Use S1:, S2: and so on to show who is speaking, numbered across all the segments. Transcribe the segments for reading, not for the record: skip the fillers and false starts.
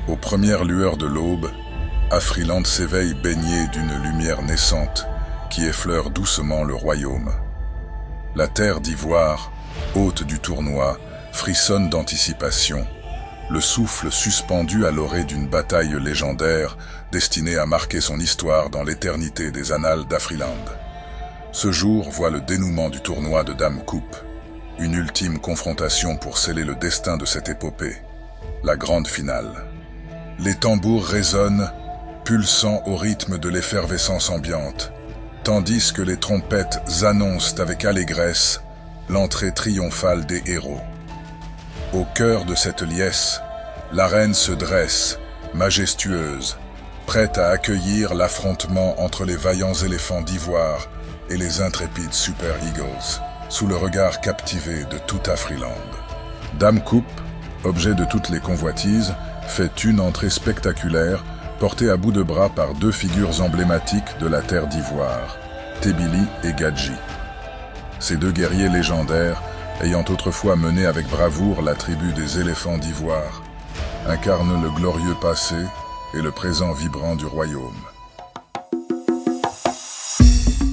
S1: Aux premières lueurs de l'aube, Afriland s'éveille baigné d'une lumière naissante qui effleure doucement le royaume. La terre d'ivoire, hôte du tournoi, frissonne d'anticipation, le souffle suspendu à l'orée d'une bataille légendaire destinée à marquer son histoire dans l'éternité des annales d'Afriland. Ce jour voit le dénouement du tournoi de Dame Coupe, une ultime confrontation pour sceller le destin de cette épopée, la grande finale. Les tambours résonnent, pulsant au rythme de l'effervescence ambiante, tandis que les trompettes annoncent avec allégresse l'entrée triomphale des héros. Au cœur de cette liesse, l'arène se dresse, majestueuse, prête à accueillir l'affrontement entre les vaillants éléphants d'ivoire et les intrépides Super Eagles, sous le regard captivé de tout Afriland. Dame Coupe, objet de toutes les convoitises, fait une entrée spectaculaire, portée à bout de bras par deux figures emblématiques de la terre d'ivoire, Tebili et Gadji. Ces deux guerriers légendaires, ayant autrefois mené avec bravoure la tribu des éléphants d'ivoire, incarnent le glorieux passé et le présent vibrant du royaume.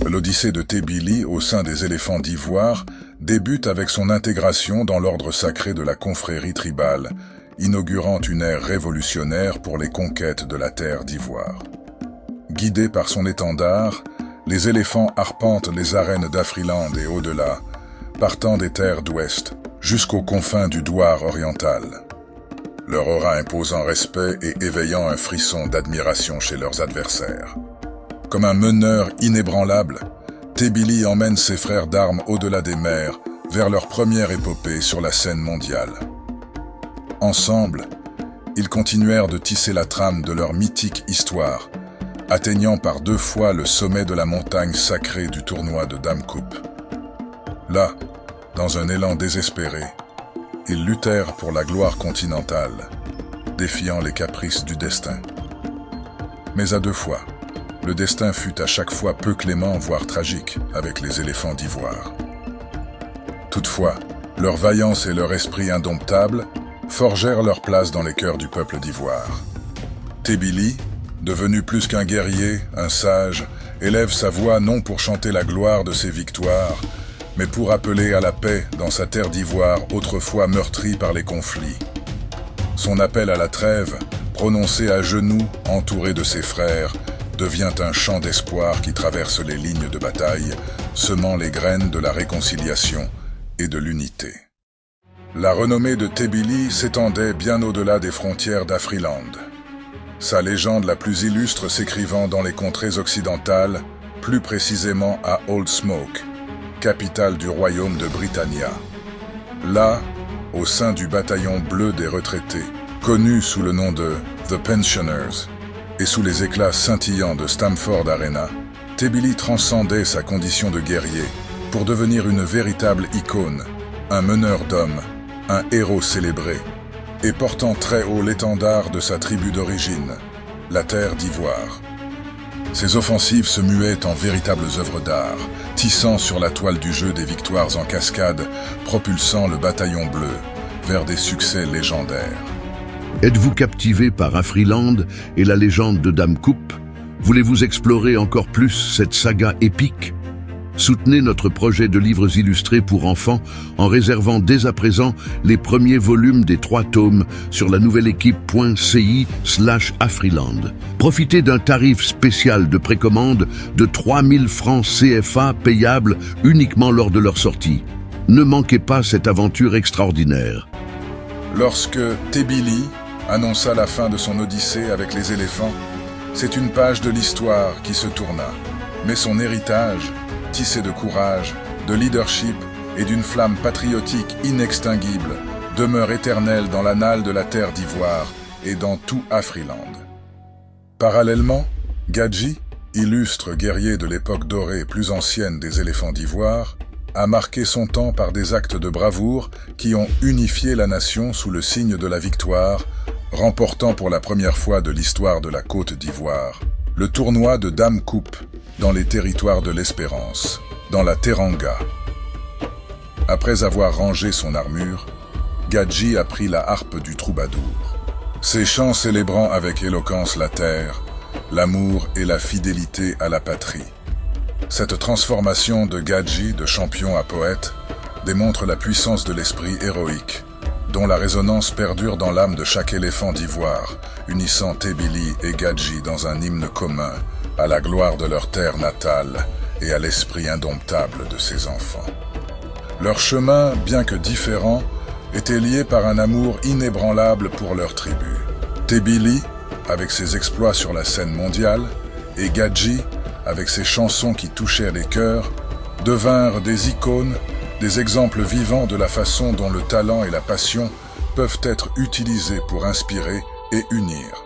S1: L'odyssée de Tebili au sein des éléphants d'ivoire débute avec son intégration dans l'ordre sacré de la confrérie tribale, inaugurant une ère révolutionnaire pour les conquêtes de la terre d'ivoire. Guidés par son étendard, les éléphants arpentent les arènes d'Afriland et au-delà, partant des terres d'ouest jusqu'aux confins du Douar oriental. Leur aura imposant respect et éveillant un frisson d'admiration chez leurs adversaires. Comme un meneur inébranlable, Tebili emmène ses frères d'armes au-delà des mers, vers leur première épopée sur la scène mondiale. Ensemble, ils continuèrent de tisser la trame de leur mythique histoire, atteignant par 2 fois le sommet de la montagne sacrée du tournoi de Dame Coupe. Là, dans un élan désespéré, ils luttèrent pour la gloire continentale, défiant les caprices du destin. Mais à 2 fois, le destin fut à chaque fois peu clément, voire tragique, avec les éléphants d'ivoire. Toutefois, leur vaillance et leur esprit indomptable forgèrent leur place dans les cœurs du peuple d'ivoire. Tebili, devenu plus qu'un guerrier, un sage, élève sa voix non pour chanter la gloire de ses victoires, mais pour appeler à la paix dans sa terre d'ivoire autrefois meurtrie par les conflits. Son appel à la trêve, prononcé à genoux, entouré de ses frères, devient un chant d'espoir qui traverse les lignes de bataille, semant les graines de la réconciliation et de l'unité. La renommée de Tebili s'étendait bien au-delà des frontières d'Afriland. Sa légende la plus illustre s'écrivant dans les contrées occidentales, plus précisément à Old Smoke, capitale du royaume de Britannia. Là, au sein du bataillon bleu des retraités, connu sous le nom de The Pensioners, et sous les éclats scintillants de Stamford Arena, Tebili transcendait sa condition de guerrier pour devenir une véritable icône, un meneur d'hommes, un héros célébré, et portant très haut l'étendard de sa tribu d'origine, la terre d'ivoire. Ses offensives se muaient en véritables œuvres d'art, tissant sur la toile du jeu des victoires en cascade, propulsant le bataillon bleu vers des succès légendaires.
S2: Êtes-vous captivé par Afriland et la légende de Dame Coupe? Voulez-vous explorer encore plus cette saga épique? Soutenez notre projet de livres illustrés pour enfants en réservant dès à présent les premiers volumes des 3 tomes sur la nouvelle équipe.ci/Afriland. Profitez d'un tarif spécial de précommande de 3000 francs CFA payables uniquement lors de leur sortie. Ne manquez pas cette aventure extraordinaire.
S1: Lorsque Tebili annonça la fin de son odyssée avec les éléphants, c'est une page de l'histoire qui se tourna, mais son héritage, tissé de courage, de leadership et d'une flamme patriotique inextinguible, demeure éternelle dans l'annale de la terre d'ivoire et dans tout Afriland. Parallèlement, Gadji, illustre guerrier de l'époque dorée plus ancienne des éléphants d'ivoire, a marqué son temps par des actes de bravoure qui ont unifié la nation sous le signe de la victoire, remportant pour la première fois de l'histoire de la Côte d'Ivoire le tournoi de Dame Coupe dans les territoires de l'Espérance, dans la Teranga. Après avoir rangé son armure, Gadji a pris la harpe du troubadour. Ces chants célébrant avec éloquence la terre, l'amour et la fidélité à la patrie. Cette transformation de Gadji de champion à poète démontre la puissance de l'esprit héroïque, dont la résonance perdure dans l'âme de chaque éléphant d'ivoire, unissant Tebili et Gadji dans un hymne commun à la gloire de leur terre natale et à l'esprit indomptable de ses enfants. Leur chemin, bien que différent, était lié par un amour inébranlable pour leur tribu. Tebili, avec ses exploits sur la scène mondiale, et Gadji, avec ses chansons qui touchaient les cœurs, devinrent des icônes, des exemples vivants de la façon dont le talent et la passion peuvent être utilisés pour inspirer et unir.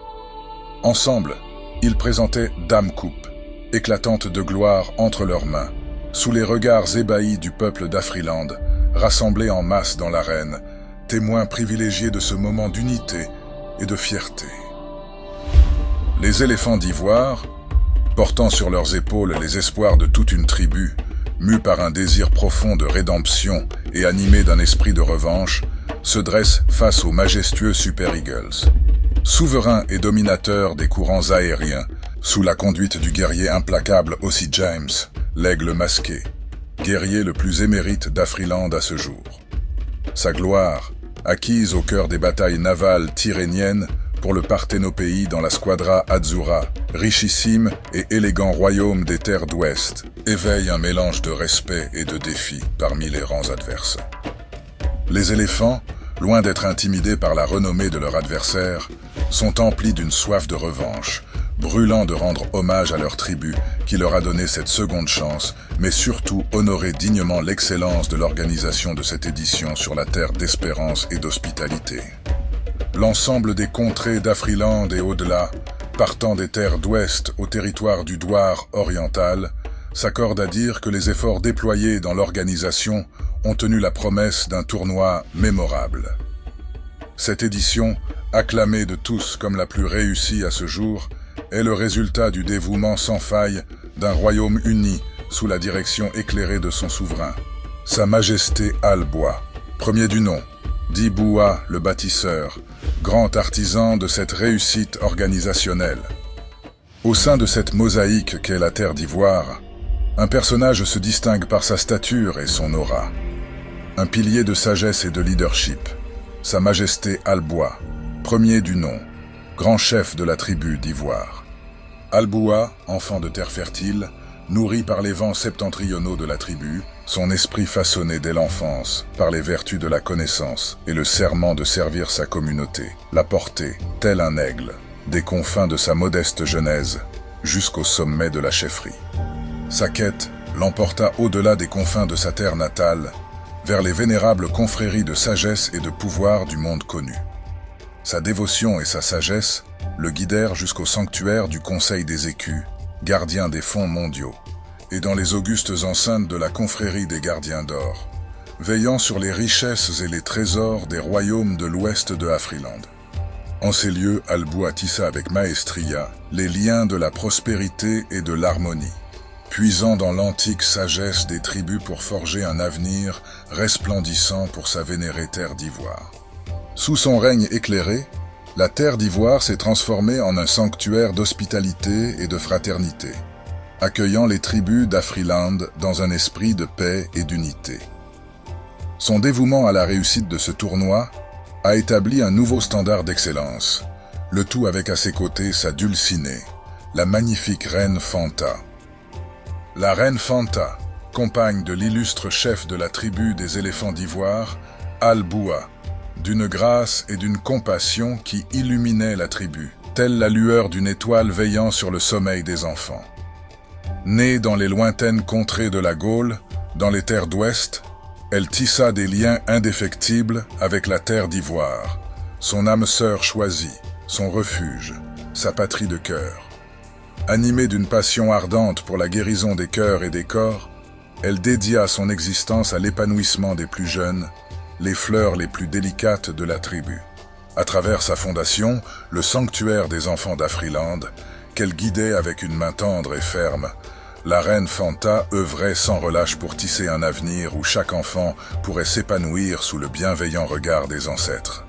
S1: Ensemble, ils présentaient Dame Coupe, éclatante de gloire entre leurs mains, sous les regards ébahis du peuple d'Afriland, rassemblé en masse dans l'arène, témoins privilégiés de ce moment d'unité et de fierté. Les éléphants d'ivoire, portant sur leurs épaules les espoirs de toute une tribu, mus par un désir profond de rédemption et animés d'un esprit de revanche, se dressent face aux majestueux Super Eagles. Souverains et dominateurs des courants aériens, sous la conduite du guerrier implacable Ossie James, l'aigle masqué, guerrier le plus émérite d'Afriland à ce jour. Sa gloire, acquise au cœur des batailles navales tyréniennes pour le Parthénopéi dans la Squadra Azzurra, richissime et élégant royaume des terres d'Ouest, éveille un mélange de respect et de défi parmi les rangs adverses. Les éléphants, loin d'être intimidés par la renommée de leur adversaire, sont emplis d'une soif de revanche, brûlant de rendre hommage à leur tribu qui leur a donné cette seconde chance, mais surtout honorer dignement l'excellence de l'organisation de cette édition sur la terre d'espérance et d'hospitalité. L'ensemble des contrées d'Afriland et au-delà, partant des terres d'Ouest au territoire du Douar oriental, s'accordent à dire que les efforts déployés dans l'organisation ont tenu la promesse d'un tournoi mémorable. Cette édition, acclamée de tous comme la plus réussie à ce jour, est le résultat du dévouement sans faille d'un royaume uni sous la direction éclairée de son souverain. Sa Majesté Albois, premier du nom, dit Boua le bâtisseur, grand artisan de cette réussite organisationnelle. Au sein de cette mosaïque qu'est la terre d'Ivoire, un personnage se distingue par sa stature et son aura. Un pilier de sagesse et de leadership, Sa Majesté Albois, premier du nom, grand chef de la tribu d'Ivoire. Alboua, enfant de terre fertile, nourri par les vents septentrionaux de la tribu, son esprit façonné dès l'enfance par les vertus de la connaissance et le serment de servir sa communauté, l'a porté, tel un aigle, des confins de sa modeste genèse jusqu'au sommet de la chefferie. Sa quête l'emporta au-delà des confins de sa terre natale, vers les vénérables confréries de sagesse et de pouvoir du monde connu. Sa dévotion et sa sagesse le guidèrent jusqu'au sanctuaire du Conseil des Écus, gardien des fonds mondiaux, et dans les augustes enceintes de la confrérie des gardiens d'or, veillant sur les richesses et les trésors des royaumes de l'ouest de Afriland. En ces lieux, Alboua tissa avec maestria les liens de la prospérité et de l'harmonie, puisant dans l'antique sagesse des tribus pour forger un avenir resplendissant pour sa vénérée terre d'Ivoire. Sous son règne éclairé, la terre d'Ivoire s'est transformée en un sanctuaire d'hospitalité et de fraternité, accueillant les tribus d'Afriland dans un esprit de paix et d'unité. Son dévouement à la réussite de ce tournoi a établi un nouveau standard d'excellence, le tout avec à ses côtés sa dulcinée, la magnifique reine Fanta. La reine Fanta, compagne de l'illustre chef de la tribu des éléphants d'Ivoire, Alboua, d'une grâce et d'une compassion qui illuminaient la tribu, telle la lueur d'une étoile veillant sur le sommeil des enfants. Née dans les lointaines contrées de la Gaule, dans les terres d'Ouest, elle tissa des liens indéfectibles avec la terre d'Ivoire, son âme sœur choisie, son refuge, sa patrie de cœur. Animée d'une passion ardente pour la guérison des cœurs et des corps, elle dédia son existence à l'épanouissement des plus jeunes, les fleurs les plus délicates de la tribu. À travers sa fondation, le sanctuaire des enfants d'Afriland, qu'elle guidait avec une main tendre et ferme, la reine Fanta œuvrait sans relâche pour tisser un avenir où chaque enfant pourrait s'épanouir sous le bienveillant regard des ancêtres.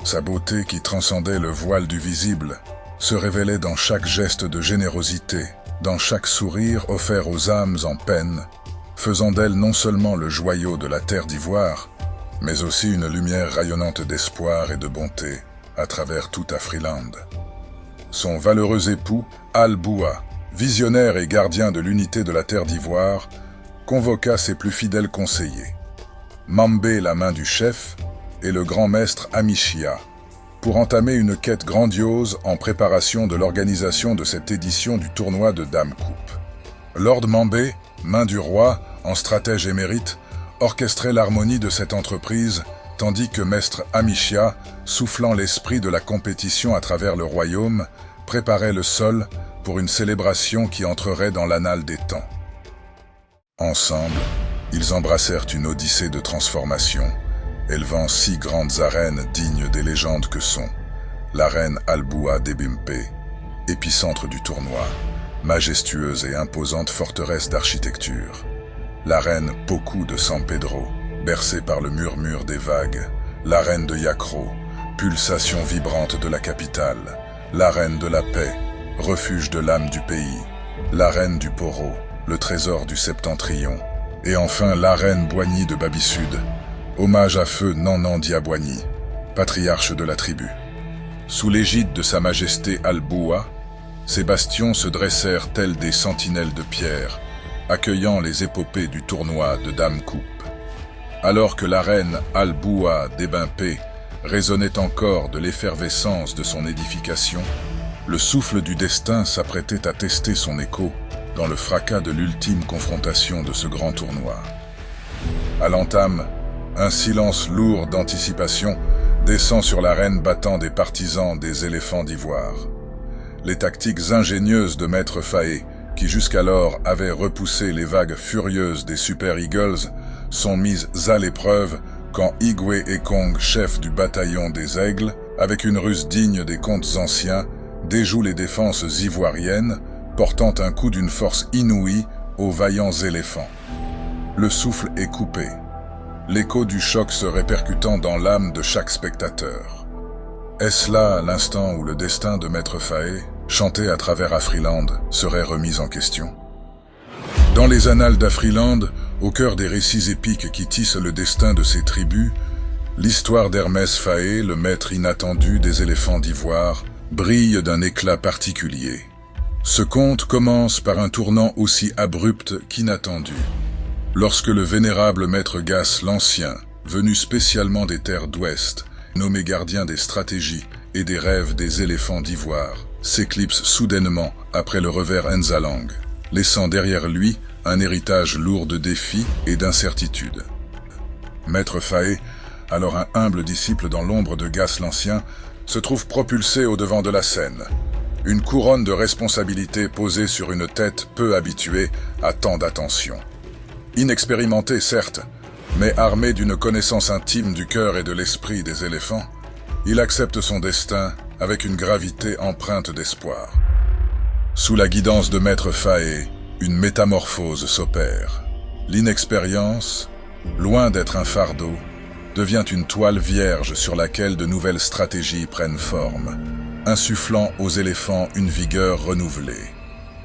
S1: Sa beauté qui transcendait le voile du visible se révélait dans chaque geste de générosité, dans chaque sourire offert aux âmes en peine, faisant d'elle non seulement le joyau de la terre d'ivoire, mais aussi une lumière rayonnante d'espoir et de bonté à travers tout Afriland. Son valeureux époux, Al-Boua, visionnaire et gardien de l'unité de la terre d'ivoire, convoqua ses plus fidèles conseillers, Mambé, la main du chef, et le grand maître Amichia, pour entamer une quête grandiose en préparation de l'organisation de cette édition du tournoi de Dame Coupe. Lord Mambé, main du roi, en stratège émérite, orchestrait l'harmonie de cette entreprise, tandis que maître Amichia, soufflant l'esprit de la compétition à travers le royaume, préparait le sol pour une célébration qui entrerait dans l'annale des temps. Ensemble, ils embrassèrent une odyssée de transformation, élevant 6 grandes arènes dignes des légendes que sont l'arène Al-Boua d'Ebimpe, épicentre du tournoi, majestueuse et imposante forteresse d'architecture, l'arène Poku de San Pedro, bercée par le murmure des vagues, l'arène de Yacro, pulsation vibrante de la capitale, l'arène de la paix, refuge de l'âme du pays, l'arène du Poro, le trésor du septentrion, et enfin l'arène Boigny de Babisud, hommage à feu Nanan Diaboigny, patriarche de la tribu. Sous l'égide de sa majesté Al-Boua, ces bastions se dressèrent tels des sentinelles de pierre, accueillant les épopées du tournoi de Dame Coupe. Alors que l'arène Al-Boua d'Ebimpe résonnait encore de l'effervescence de son édification, le souffle du destin s'apprêtait à tester son écho dans le fracas de l'ultime confrontation de ce grand tournoi. À l'entame, un silence lourd d'anticipation descend sur l'arène battant des partisans des éléphants d'ivoire. Les tactiques ingénieuses de Maître Faé, qui jusqu'alors avaient repoussé les vagues furieuses des Super Eagles, sont mises à l'épreuve quand Igwe Ekong, chef du bataillon des Aigles, avec une ruse digne des contes anciens, déjoue les défenses ivoiriennes, portant un coup d'une force inouïe aux vaillants éléphants. Le souffle est coupé, l'écho du choc se répercutant dans l'âme de chaque spectateur. Est-ce là l'instant où le destin de Maître Faé, chanté à travers Afriland, serait remis en question? Dans les annales d'Afriland, au cœur des récits épiques qui tissent le destin de ces tribus, l'histoire d'Hermès Faé, le maître inattendu des éléphants d'ivoire, brille d'un éclat particulier. Ce conte commence par un tournant aussi abrupt qu'inattendu. Lorsque le vénérable maître Gas l'Ancien, venu spécialement des terres d'Ouest, nommé gardien des stratégies et des rêves des éléphants d'ivoire, s'éclipse soudainement après le revers Nzalang, laissant derrière lui un héritage lourd de défis et d'incertitudes. Maître Faé, alors un humble disciple dans l'ombre de Gas l'Ancien, se trouve propulsé au devant de la scène. Une couronne de responsabilité posée sur une tête peu habituée à tant d'attention. Inexpérimenté certes, mais armé d'une connaissance intime du cœur et de l'esprit des éléphants, il accepte son destin avec une gravité empreinte d'espoir. Sous la guidance de Maître Faé, une métamorphose s'opère. L'inexpérience, loin d'être un fardeau, devient une toile vierge sur laquelle de nouvelles stratégies prennent forme, insufflant aux éléphants une vigueur renouvelée.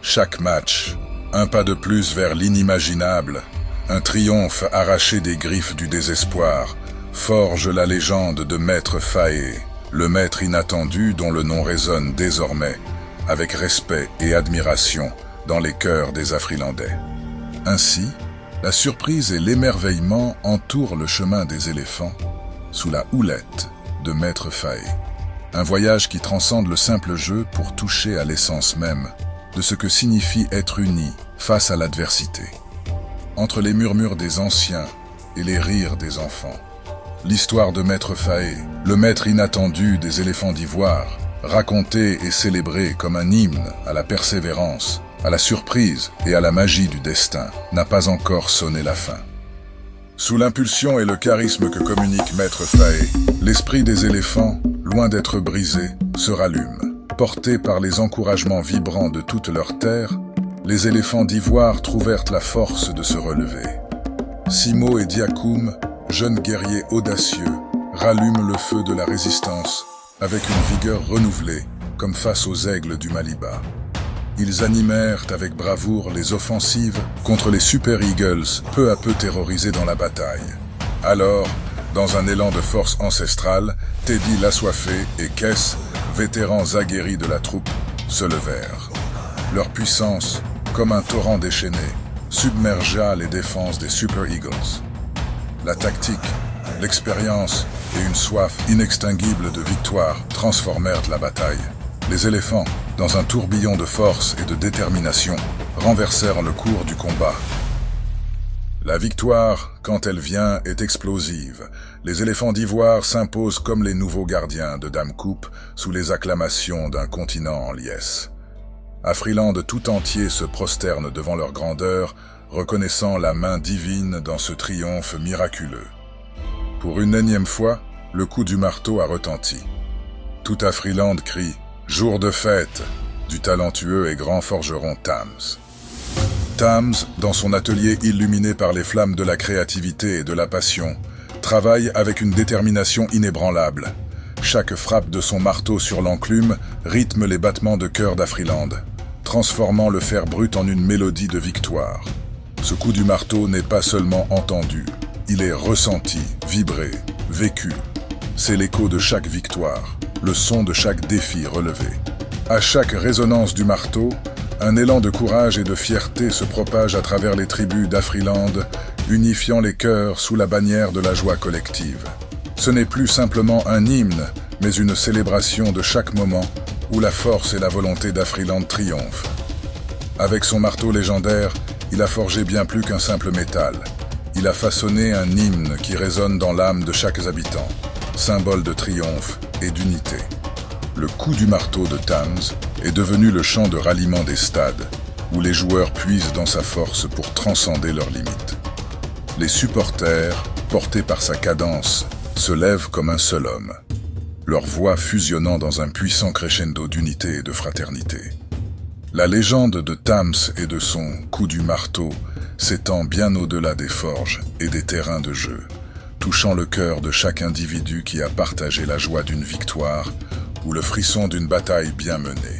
S1: Chaque match, un pas de plus vers l'inimaginable, un triomphe arraché des griffes du désespoir, forge la légende de Maître Faé, le maître inattendu dont le nom résonne désormais, avec respect et admiration, dans les cœurs des Afrilandais. Ainsi, la surprise et l'émerveillement entourent le chemin des éléphants, sous la houlette de Maître Faé. Un voyage qui transcende le simple jeu pour toucher à l'essence même de ce que signifie être uni face à l'adversité. Entre les murmures des anciens et les rires des enfants, l'histoire de Maître Faé, le maître inattendu des éléphants d'ivoire, racontée et célébrée comme un hymne à la persévérance, à la surprise et à la magie du destin, n'a pas encore sonné la fin. Sous l'impulsion et le charisme que communique Maître Faé, l'esprit des éléphants, loin d'être brisé, se rallume. Portés par les encouragements vibrants de toute leur terre, les éléphants d'ivoire trouvèrent la force de se relever. Simo et Diakoum, jeunes guerriers audacieux, rallument le feu de la résistance avec une vigueur renouvelée, comme face aux aigles du Maliba. Ils animèrent avec bravoure les offensives contre les Super Eagles, peu à peu terrorisés dans la bataille. Alors, dans un élan de force ancestrale, Teddy l'Assoiffé et Kess, vétérans aguerris de la troupe, se levèrent. Leur puissance, comme un torrent déchaîné, submergea les défenses des Super Eagles. La tactique, l'expérience et une soif inextinguible de victoire transformèrent la bataille. Les éléphants, dans un tourbillon de force et de détermination, renversèrent le cours du combat. La victoire, quand elle vient, est explosive. Les éléphants d'ivoire s'imposent comme les nouveaux gardiens de Dame Coupe sous les acclamations d'un continent en liesse. Afriland tout entier se prosterne devant leur grandeur, reconnaissant la main divine dans ce triomphe miraculeux. Pour une énième fois, le coup du marteau a retenti. Tout Afriland crie « Jour de fête !» du talentueux et grand forgeron Tams. Tams, dans son atelier illuminé par les flammes de la créativité et de la passion, travaille avec une détermination inébranlable. Chaque frappe de son marteau sur l'enclume rythme les battements de cœur d'Afriland, transformant le fer brut en une mélodie de victoire. Ce coup du marteau n'est pas seulement entendu, il est ressenti, vibré, vécu. C'est l'écho de chaque victoire, le son de chaque défi relevé. À chaque résonance du marteau, un élan de courage et de fierté se propage à travers les tribus d'Afriland, unifiant les cœurs sous la bannière de la joie collective. Ce n'est plus simplement un hymne, mais une célébration de chaque moment où la force et la volonté d'Afriland triomphent. Avec son marteau légendaire, il a forgé bien plus qu'un simple métal. Il a façonné un hymne qui résonne dans l'âme de chaque habitant, symbole de triomphe et d'unité. Le coup du marteau de Tams est devenu le chant de ralliement des stades, où les joueurs puisent dans sa force pour transcender leurs limites. Les supporters, portés par sa cadence, se lèvent comme un seul homme, leur voix fusionnant dans un puissant crescendo d'unité et de fraternité. La légende de Tams et de son coup du marteau s'étend bien au-delà des forges et des terrains de jeu, touchant le cœur de chaque individu qui a partagé la joie d'une victoire ou le frisson d'une bataille bien menée.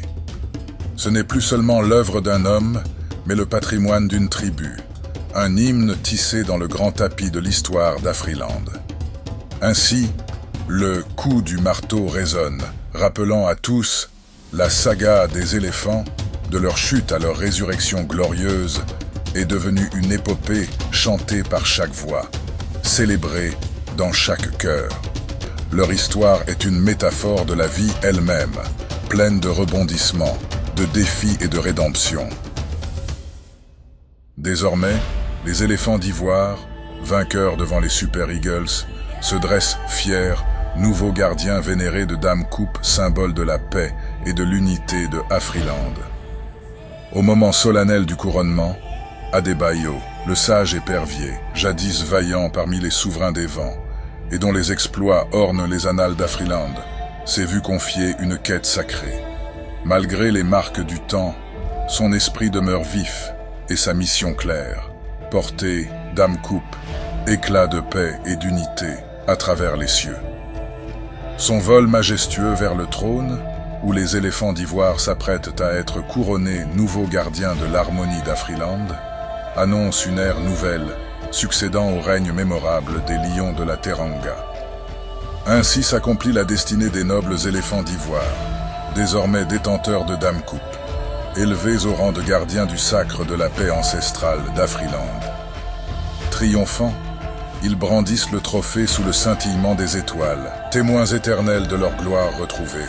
S1: Ce n'est plus seulement l'œuvre d'un homme, mais le patrimoine d'une tribu, un hymne tissé dans le grand tapis de l'histoire d'Afriland. Ainsi, le coup du marteau résonne, rappelant à tous la saga des éléphants, de leur chute à leur résurrection glorieuse, est devenue une épopée chantée par chaque voix, célébrée dans chaque cœur. Leur histoire est une métaphore de la vie elle-même, pleine de rebondissements, de défis et de rédemption. Désormais, les éléphants d'ivoire, vainqueurs devant les Super Eagles, se dressent fiers, nouveaux gardiens vénérés de Dame Coupe, symbole de la paix et de l'unité de Afriland. Au moment solennel du couronnement, Adebayo, le sage épervier, jadis vaillant parmi les souverains des vents, et dont les exploits ornent les annales d'Afriland, s'est vu confier une quête sacrée. Malgré les marques du temps, son esprit demeure vif et sa mission claire, porter Dame Coupe, éclat de paix et d'unité à travers les cieux. Son vol majestueux vers le trône, où les éléphants d'ivoire s'apprêtent à être couronnés nouveaux gardiens de l'harmonie d'Afriland, annonce une ère nouvelle, succédant au règne mémorable des lions de la Teranga. Ainsi s'accomplit la destinée des nobles éléphants d'ivoire, désormais détenteurs de Dame Coupe, élevés au rang de gardiens du sacre de la paix ancestrale d'Afriland. Triomphants, ils brandissent le trophée sous le scintillement des étoiles, témoins éternels de leur gloire retrouvée.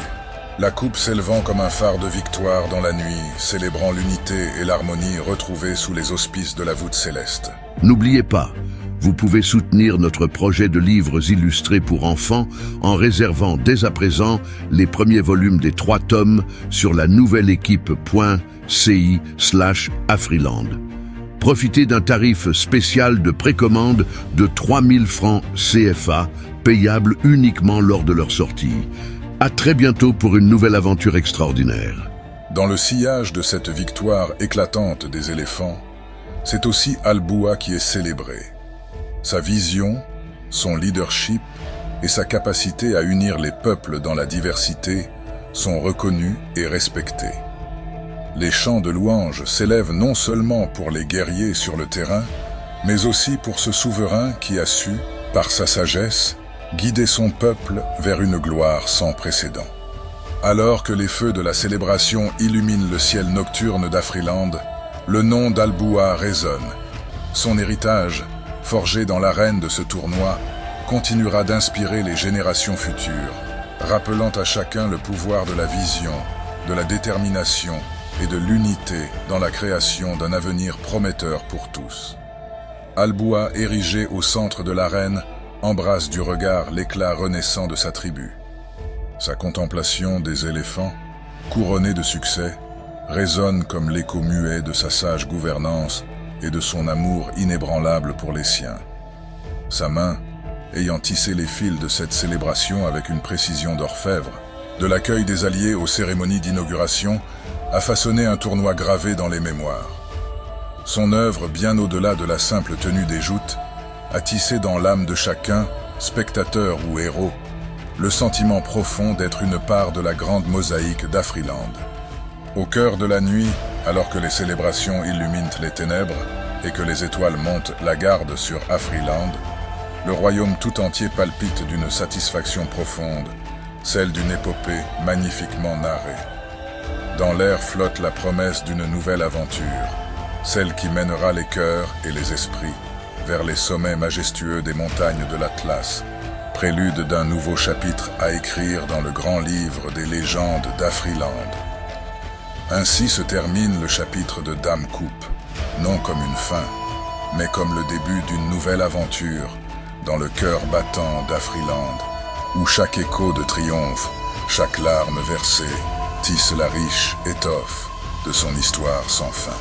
S1: La coupe s'élevant comme un phare de victoire dans la nuit, célébrant l'unité et l'harmonie retrouvées sous les auspices de la voûte céleste.
S2: N'oubliez pas, vous pouvez soutenir notre projet de livres illustrés pour enfants en réservant dès à présent les premiers volumes des 3 tomes sur la nouvelle équipe.ci/Afriland. Profitez d'un tarif spécial de précommande de 3000 francs CFA, payable uniquement lors de leur sortie. À très bientôt pour une nouvelle aventure extraordinaire.
S1: Dans le sillage de cette victoire éclatante des éléphants, c'est aussi Alboua qui est célébré. Sa vision, son leadership et sa capacité à unir les peuples dans la diversité sont reconnus et respectés. Les chants de louange s'élèvent non seulement pour les guerriers sur le terrain, mais aussi pour ce souverain qui a su, par sa sagesse, guider son peuple vers une gloire sans précédent. Alors que les feux de la célébration illuminent le ciel nocturne d'Afriland, le nom d'Alboua résonne. Son héritage, forgé dans l'arène de ce tournoi, continuera d'inspirer les générations futures, rappelant à chacun le pouvoir de la vision, de la détermination et de l'unité dans la création d'un avenir prometteur pour tous. Alboua, érigé au centre de l'arène, embrasse du regard l'éclat renaissant de sa tribu. Sa contemplation des éléphants, couronnée de succès, résonne comme l'écho muet de sa sage gouvernance et de son amour inébranlable pour les siens. Sa main, ayant tissé les fils de cette célébration avec une précision d'orfèvre, de l'accueil des alliés aux cérémonies d'inauguration, a façonné un tournoi gravé dans les mémoires. Son œuvre, bien au-delà de la simple tenue des joutes, a tissé dans l'âme de chacun, spectateur ou héros, le sentiment profond d'être une part de la grande mosaïque d'Afriland. Au cœur de la nuit, alors que les célébrations illuminent les ténèbres et que les étoiles montent la garde sur Afriland, le royaume tout entier palpite d'une satisfaction profonde, celle d'une épopée magnifiquement narrée. Dans l'air flotte la promesse d'une nouvelle aventure, celle qui mènera les cœurs et les esprits vers les sommets majestueux des montagnes de l'Atlas, prélude d'un nouveau chapitre à écrire dans le grand livre des légendes d'Afriland. Ainsi se termine le chapitre de Dame Coupe, non comme une fin, mais comme le début d'une nouvelle aventure dans le cœur battant d'Afriland, où chaque écho de triomphe, chaque larme versée, tisse la riche étoffe de son histoire sans fin.